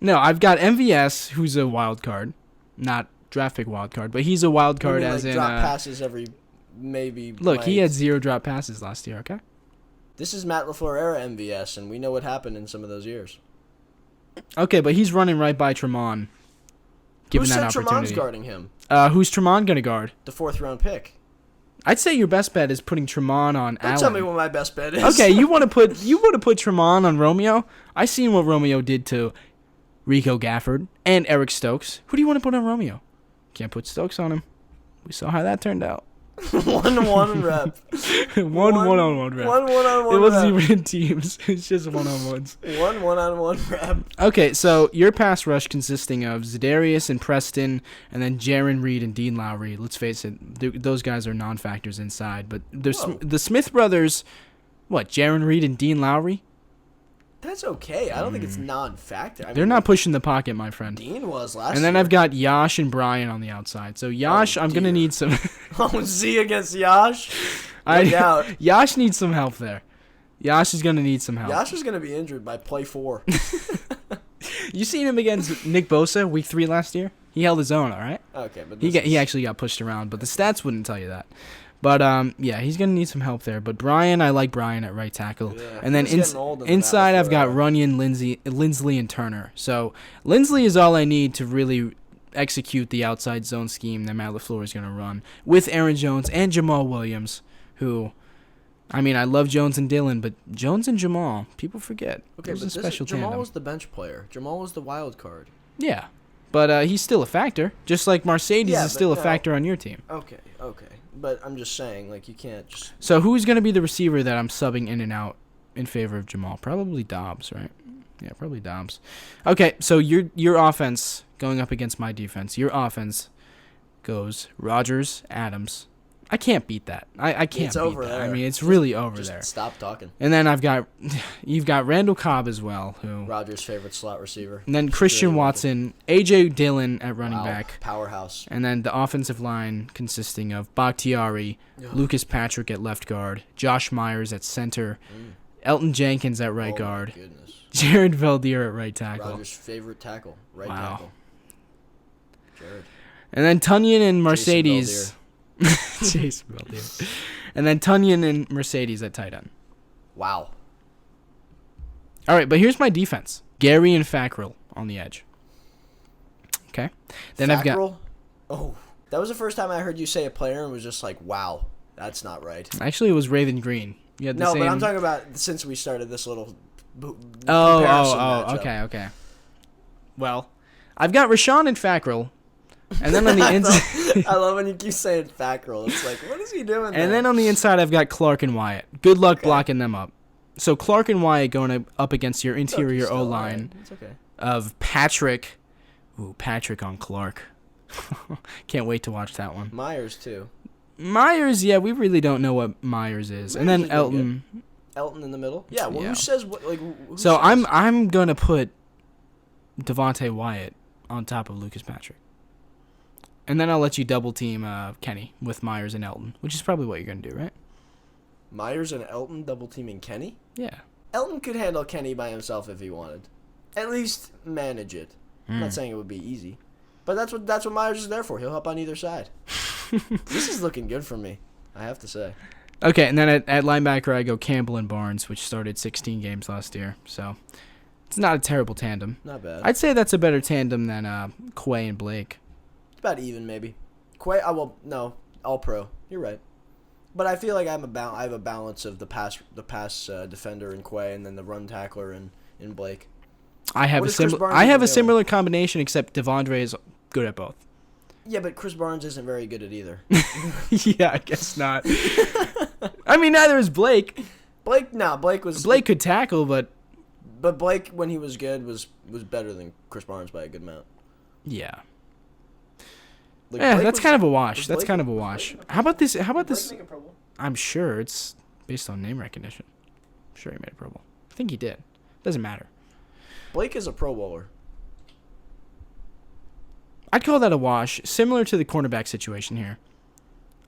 No, I've got MVS, who's a wild card. Not draft pick wild card, but he's a wild card as in... drop passes every maybe... Look, he had 0 drop passes last year, okay? This is Matt LaFleur-era MVS, and we know what happened in some of those years. Okay, but he's running right by Tremont, given that opportunity. Tremont's guarding him? Who's Tremont going to guard? The 4th round pick. I'd say your best bet is putting Tremont on Allen. Don't tell me what my best bet is. Okay, you want to put Tremont on Romeo? I seen what Romeo did to Rico Gafford and Eric Stokes. Who do you want to put on Romeo? Can't put Stokes on him. We saw how that turned out. 1-1 rep. One-on-one rep. 1-1-on-1 It wasn't rep. even in teams. It's just one-on-ones. 1-1-on-1 rep. Okay, so your pass rush consisting of Zadarius and Preston, and then Jaron Reed and Dean Lowry. Let's face it, those guys are non-factors inside. But the Smith brothers, what, Jaron Reed and Dean Lowry? That's okay. I don't think it's non-factor. They're not pushing the pocket, my friend. Dean was last year. And then I've got Yash and Brian on the outside. So Yash, I'm going to need some... Oh, Z against Yash? No doubt. Yash needs some help there. Yash is going to need some help. Yash is going to be injured by play 4. You seen him against Nick Bosa week 3 last year? He held his own, all right? Okay, but He actually got pushed around, but the stats wouldn't tell you that. But yeah, he's gonna need some help there. But Brian, I like Brian at right tackle, and then inside I've got Runyon, Lindsley, and Turner. So Lindsley is all I need to really execute the outside zone scheme that Matt LaFleur is gonna run with Aaron Jones and Jamal Williams, who. I mean, I love Jones and Dillon, but Jones and Jamal, people forget. Okay, but Jamal was the bench player. Jamal was the wild card. Yeah, but he's still a factor, just like Mercedes is still a factor on your team. Okay. But I'm just saying, like, you can't just... So who's going to be the receiver that I'm subbing in and out in favor of Jamal? Probably Dobbs, right? Yeah, probably Dobbs. Okay, so your offense going up against my defense, your offense goes Rodgers, Adams. I can't beat that. I can't beat over that. there. I mean, it's really over just there. Stop talking. And then you've got Randall Cobb as well, who Rodgers' favorite slot receiver. And then Christian Watson, A.J. Dillon at running back. Powerhouse. And then the offensive line consisting of Bakhtiari, Lucas Patrick at left guard, Josh Myers at center, Elton Jenkins at right guard, my goodness. Jared Valdir at right tackle. Rodgers' favorite tackle, tackle. Jared. And then Tunyon and Mercedes. Jason Valdir. And then Tunyon and Mercedes at tight end. Wow. All right, but here's my defense. Gary and Fackrell on the edge. Okay. Then I've got... Oh, that was the first time I heard you say a player and was just like, wow, that's not right. Actually, it was Raven Green. You had the same... but I'm talking about since we started this little comparison matchup. Okay. Well, I've got Rashawn and Fackrell. And then on the inside... I love when you keep saying Fackrell. It's like, what is he doing there? And then on the inside, I've got Clark and Wyatt. Good luck blocking them up. So Clark and Wyatt going up against your interior O-line of Patrick. Ooh, Patrick on Clark. Can't wait to watch that one. Myers, too. Myers, yeah, we really don't know what Myers is. And then Elton. Elton in the middle? Yeah, well, who says what? Like, so I'm going to put Devontae Wyatt on top of Lucas Patrick. And then I'll let you double team Kenny with Myers and Elton, which is probably what you're going to do, right? Myers and Elton double teaming Kenny? Yeah. Elton could handle Kenny by himself if he wanted. At least manage it. I'm not saying it would be easy. But that's what Myers is there for. He'll help on either side. This is looking good for me, I have to say. Okay, and then at linebacker I go Campbell and Barnes, which started 16 games last year. So it's not a terrible tandem. Not bad. I'd say that's a better tandem than Quay and Blake. About even, maybe. Quay, no, all pro. You're right. But I feel like I have a balance of the pass defender in Quay and then the run tackler in Blake. I have a similar combination, except Devondre is good at both. Yeah, but Chris Barnes isn't very good at either. Yeah, I guess not. I mean, neither is Blake. Blake could tackle, but Blake, when he was good, was better than Chris Barnes by a good amount. Yeah. Like yeah, that's kind of a wash. How about this? Make a Pro Bowl? I'm sure it's based on name recognition. I'm sure he made a Pro Bowl. I think he did. Doesn't matter. Blake is a Pro Bowler. I'd call that a wash, similar to the cornerback situation here.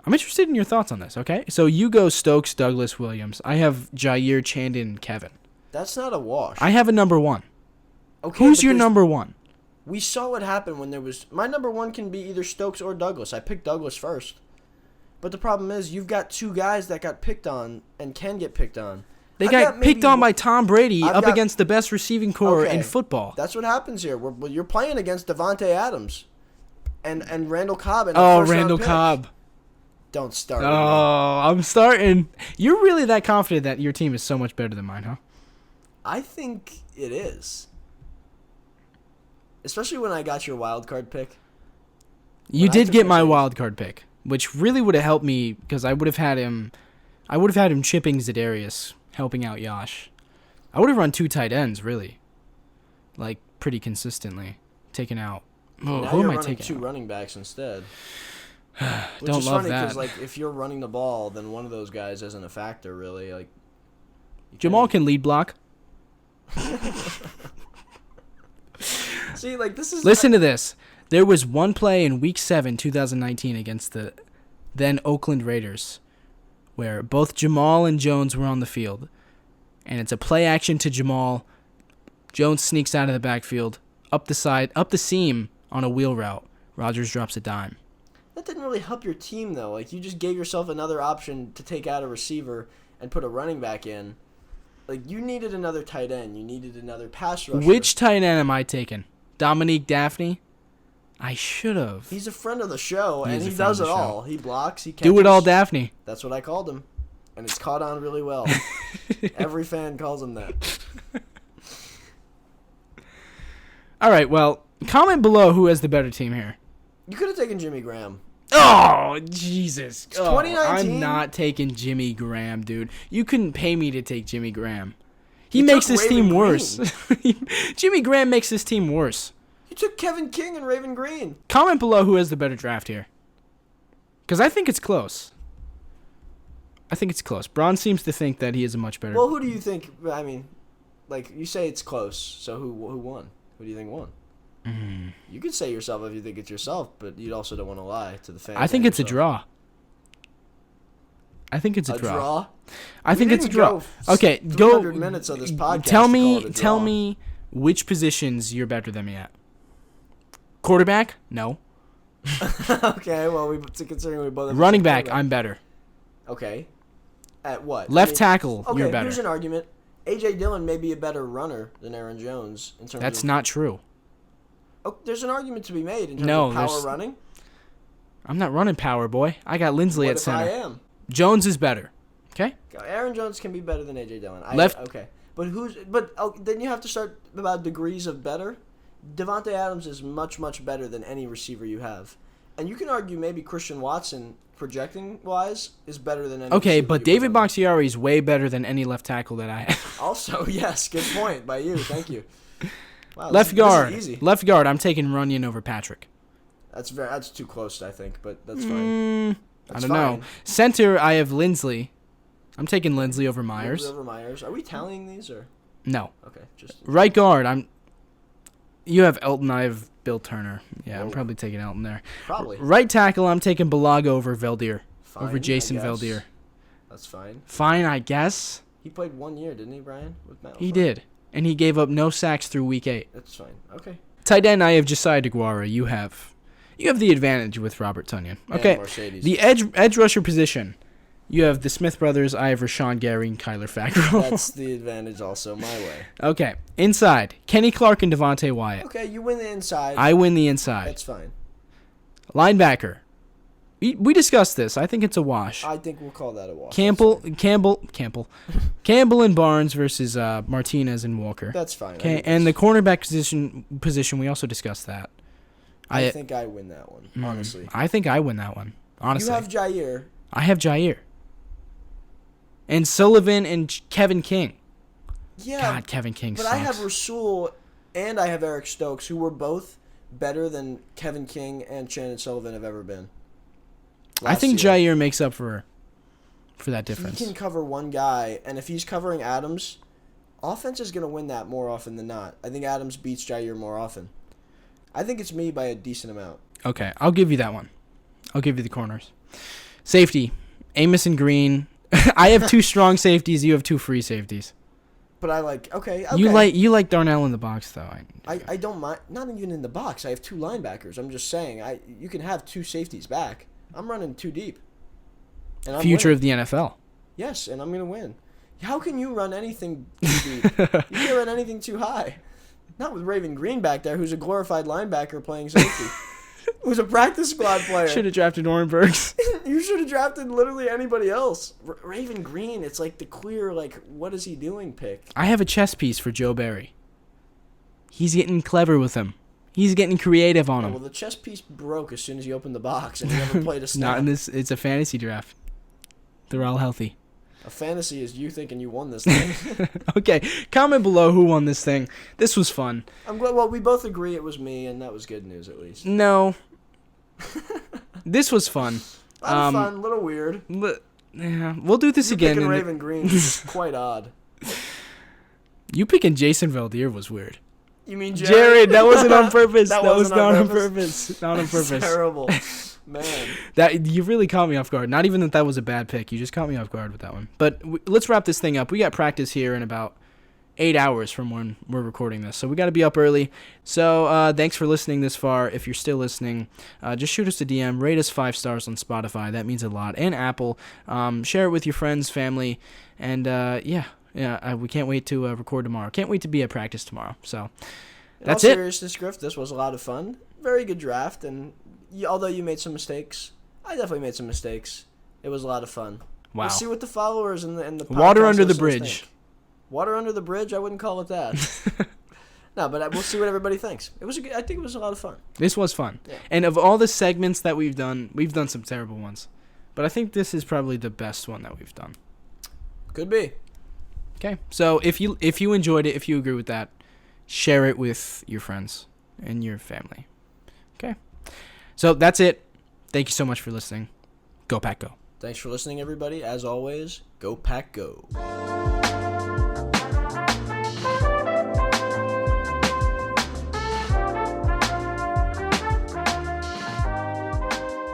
I'm interested in your thoughts on this, okay? So you go Stokes, Douglas, Williams. I have Jair, Chandon, and Kevin. That's not a wash. I have a number one. Okay, who's your number one? We saw what happened when there was... My number one can be either Stokes or Douglas. I picked Douglas first. But the problem is you've got two guys that got picked on and can get picked on. They got picked on by Tom Brady against the best receiving core in football. That's what happens here. You're playing against Devontae Adams and Randall Cobb. Randall Cobb. Don't start. Oh, I'm starting. You're really that confident that your team is so much better than mine, huh? I think it is. Especially when I got your wild card pick. You did get my wild card pick, which really would have helped me because I would have had him chipping Za'Darius, helping out Yash. I would have run two tight ends, really. Like, pretty consistently. Taking out... now who you're am I running taking two out? running backs instead. Which Don't is love funny that. because, like, if you're running the ball, then one of those guys isn't a factor, really. Like, Jamal can lead block. See, like, this is... Listen to this. There was one play in Week 7, 2019 against the then Oakland Raiders where both Jamal and Jones were on the field. And it's a play action to Jamal. Jones sneaks out of the backfield, up the seam on a wheel route. Rodgers drops a dime. That didn't really help your team, though. Like, you just gave yourself another option to take out a receiver and put a running back in. Like, you needed another tight end. You needed another pass rusher. Which tight end am I taking? Dominique Daphne? I should have. He's a friend of the show, and he does it all. He blocks, he catches. Do it all, Daphne. That's what I called him. And it's caught on really well. Every fan calls him that. All right, well, comment below who has the better team here. You could have taken Jimmy Graham. Oh, Jesus. It's 2019. I'm not taking Jimmy Graham, dude. You couldn't pay me to take Jimmy Graham. He makes this team worse. Jimmy Graham makes this team worse. You took Kevin King and Raven Green. Comment below who has the better draft here. Because I think it's close. Bron seems to think that he is a much better. Well, who do you think? I mean, like, you say it's close, so who won? Who do you think won? You could say yourself if you think it's yourself, but you also don't want to lie to the fans. I think it's a draw. I think it's a draw. I think it's a draw. Okay, go. 300 minutes of this podcast. Tell me which positions you're better than me at. Quarterback? No. Okay, well, considering we both have running back, I'm better. Okay. At what? Left tackle, okay, you're better. Here's an argument. A.J. Dillon may be a better runner than Aaron Jones in terms That's not true. Oh, there's an argument to be made in terms of power running. I'm not running power, boy. I got Lindsley at center. I am? Jones is better. Okay? Aaron Jones can be better than A.J. Dillon. Okay. But then you have to start about degrees of better. Devontae Adams is much, much better than any receiver you have. And you can argue maybe Christian Watson, projecting-wise, is better than any Okay, receiver but David Bakhtiari is way better than any left tackle that I have. Also, yes, good point by you. Thank you. Wow, left guard. This is easy. Left guard, I'm taking Runyon over Patrick. That's too close, I think, but that's fine. I don't know. Center, I have Lindsley. I'm taking Lindsley over Myers. Lindsley over Myers. Are we tallying these or? No. Okay, just right guard. You have Elton. I have Bill Turner. Yeah, I'm probably taking Elton there. Probably. Right tackle, I'm taking Balaga over Veldier. Fine, over Jason Veldier. That's fine. Fine, I guess. He played 1 year, didn't he, Brian? With Matt LaFleur? He did. And he gave up no sacks through week 8. That's fine. Okay. Tight end, I have Josiah DeGuara. You have the advantage with Robert Tonyan. Okay. Mercedes. The edge rusher position. You have the Smith brothers. I have Rashawn Gary and Kyler Fackrell. That's the advantage also my way. Okay. Inside, Kenny Clark and Devontae Wyatt. Okay, you win the inside. I win the inside. That's fine. Linebacker. We discussed this. I think it's a wash. I think we'll call that a wash. Campbell and Barnes versus Martinez and Walker. That's fine. Okay, and the cornerback position we also discussed that. I think I win that one, honestly. I think I win that one, honestly. You have Jair. I have Jair. And Sullivan and Kevin King. Yeah. God, Kevin King sucks. But I have Rasul and I have Eric Stokes, who were both better than Kevin King and Shannon Sullivan have ever been. I think Jair makes up for that difference. He can cover one guy, and if he's covering Adams, offense is going to win that more often than not. I think Adams beats Jair more often. I think it's me by a decent amount. Okay, I'll give you that one. I'll give you the corners. Safety, Amos and Green. I have 2 strong safeties. You have 2 free safeties. But I like okay. You like Darnell in the box though. I don't mind. Not even in the box. I have 2 linebackers. I'm just saying. You can have 2 safeties back. I'm running 2 deep. And I'm Future winning. of the NFL. Yes, and I'm gonna win. How can you run anything too deep? You can't run anything too high. Not with Raven Green back there, who's a glorified linebacker playing safety. Who's a practice squad player. Should have drafted Orenbergs. You should have drafted literally anybody else. Raven Green, it's like the clear, like, what is he doing pick. I have a chess piece for Joe Barry. He's getting clever with him. He's getting creative on him. Well, the chess piece broke as soon as he opened the box, and he never played a snap. Not in this. It's a fantasy draft. They're all healthy. A fantasy is you thinking you won this thing. Okay, comment below who won this thing. This was fun. I'm glad. Well, we both agree it was me, and that was good news at least. No. This was fun. A lot of fun, a little weird. Yeah, we'll do this again. Picking Raven Green is quite odd. You picking Jason Veldier was weird. You mean Jared? That wasn't on purpose. that was not on purpose. Not on purpose. Terrible. Man. That you really caught me off guard. Not even that was a bad pick. You just caught me off guard with that one. But let's wrap this thing up. We got practice here in about 8 hours from when we're recording this. So we got to be up early. So thanks for listening this far. If you're still listening, just shoot us a DM. Rate us 5 stars on Spotify. That means a lot. And Apple. Share it with your friends, family. And we can't wait to record tomorrow. Can't wait to be at practice tomorrow. So that's In all it. seriousness, Griff, this was a lot of fun. Very good draft. And although you made some mistakes, I definitely made some mistakes. It was a lot of fun. Wow. We'll see what the followers and the Water podcast under the listeners bridge. think. Water under the bridge? I wouldn't call it that. No, but we'll see what everybody thinks. I think it was a lot of fun. This was fun. Yeah. And of all the segments that we've done some terrible ones. But I think this is probably the best one that we've done. Could be. Okay. So if you enjoyed it, if you agree with that, share it with your friends and your family. Okay. So that's it. Thank you so much for listening. Go Pack Go. Thanks for listening, everybody. As always, go Pack Go.